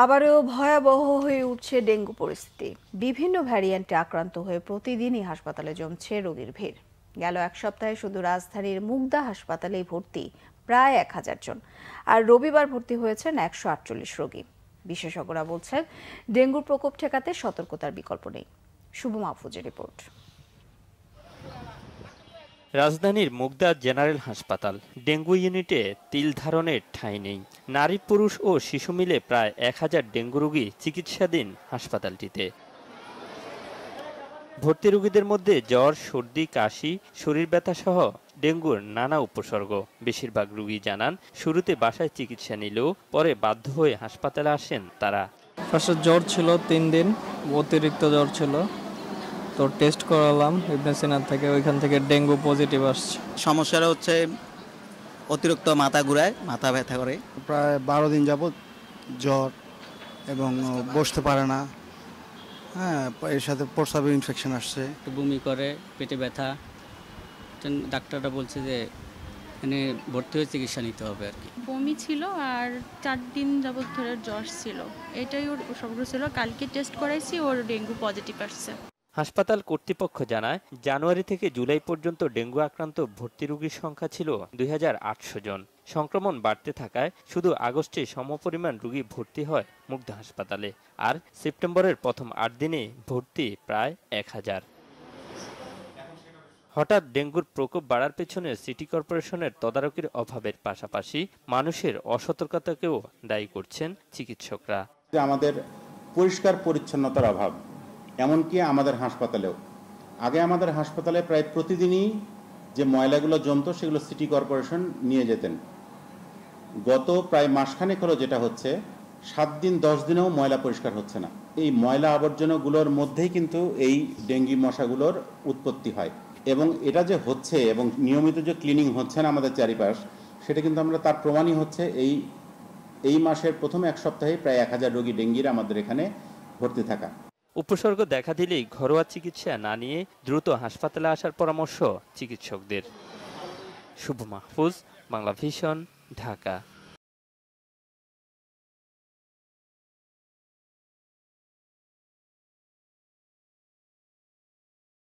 আবারও ভয়াবহ হয়ে উঠছে ডেঙ্গু পরিস্থিতি। বিভিন্ন ভ্যারিয়েন্টে আক্রান্ত হয়ে প্রতিদিনই হাসপাতালে জমছে রোগীর ভিড়। গেল এক সপ্তাহে শুধু রাজধানীর মুগদা হাসপাতালেই ভর্তি প্রায় 1000 জন, আর রবিবার ভর্তি হয়েছেন 148 রোগী। বিশেষজ্ঞরা বলছেন, ডেঙ্গুর প্রকোপ ঠেকাতে সতর্কতার বিকল্প নেই। শুভ মাহফুজের রিপোর্ট। রাজধানীর মুগদা জেনারেল হাসপাতাল ডেঙ্গু ইউনিটে তিল ধারণের ঠাঁই নেই। নারী, পুরুষ ও শিশু মিলে প্রায় 1000 ডেঙ্গু রোগী চিকিৎসাধীন হাসপাতালটিতে। ভর্তি রোগীদের মধ্যে জ্বর, সর্দি, কাশি, শরীর ব্যথা সহ ডেঙ্গুর নানা উপসর্গ। বেশিরভাগ রোগী জানান, শুরুতে বাসায় চিকিৎসা নিলেও পরে বাধ্য হয়ে হাসপাতালে আসেন তারা। ফার্স্টে জ্বর ছিল 3 দিন, অতিরিক্ত জ্বর ছিল, তো টেস্ট করালাম ইবনে সিনা থেকে, ওইখান থেকে ডেঙ্গু পজিটিভ আসছে। সমস্যাটা হচ্ছে অতিরিক্ত মাথা ঘুরায়, মাথা ব্যথা করে। প্রায় 12 দিন যাবত জ্বর এবং বসতে পারে না। হ্যাঁ, এর সাথে প্রস্রাবের ইনফেকশন আসছে, বমি করে, পেটে ব্যথা। ডাক্তাররা বলছে যে এখানে ভর্তি হয়ে চিকিৎসা নিতে হবে আর কি। বমি ছিল আর 4 দিন যাবত ধরে জ্বর ছিল, এটাই ওর সমস্যা ছিল। কালকে টেস্ট করাইছি, ওর ডেঙ্গু পজিটিভ আসছে। হাসপাতাল কর্তৃপক্ষ জানায়, জানুয়ারি থেকে জুলাই পর্যন্ত ডেঙ্গু আক্রান্ত ভর্তি রোগীর সংখ্যা ছিল 2800 জন। সংক্রমণ বাড়তে থাকায় শুধু আগস্টে সমপরিমাণ রোগী ভর্তি হয় মুগদা হাসপাতালে, আর সেপ্টেম্বরের প্রথম 8 দিনে ভর্তি প্রায় 1000। হঠাৎ ডেঙ্গুর প্রকোপ বাড়ার পেছনে সিটি কর্পোরেশনের তদারকির অভাবের পাশাপাশি মানুষের অসতর্কতাকেও দায়ী করছেন চিকিৎসকরা। আমাদের পরিষ্কার পরিচ্ছন্নতার অভাব, এমনকি আমাদের হাসপাতালেও। আগে আমাদের হাসপাতালে প্রায় প্রতিদিনই যে ময়লাগুলো জমতো সেগুলো সিটি কর্পোরেশন নিয়ে যেতেন। গত প্রায় মাসখানেক হলো যেটা হচ্ছে, 7 দিন 10 দিনেও ময়লা পরিষ্কার হচ্ছে না। এই ময়লা আবর্জনাগুলোর মধ্যেই কিন্তু এই ডেঙ্গি মশাগুলোর উৎপত্তি হয়, এবং এটা যে হচ্ছে এবং নিয়মিত যে ক্লিনিং হচ্ছে না আমাদের চারিপাশ, সেটা কিন্তু আমরা তার প্রমাণই হচ্ছে এই মাসের প্রথম এক সপ্তাহে প্রায় 1000 রোগী ডেঙ্গির আমাদের এখানে ভর্তি থাকা। উপসর্গ দেখা দিলেই ঘরোয়া চিকিৎসা না নিয়ে দ্রুত হাসপাতালে আসার পরামর্শ চিকিৎসকদের। শুভ মাহফুজ, বাংলা ভিশন, ঢাকা।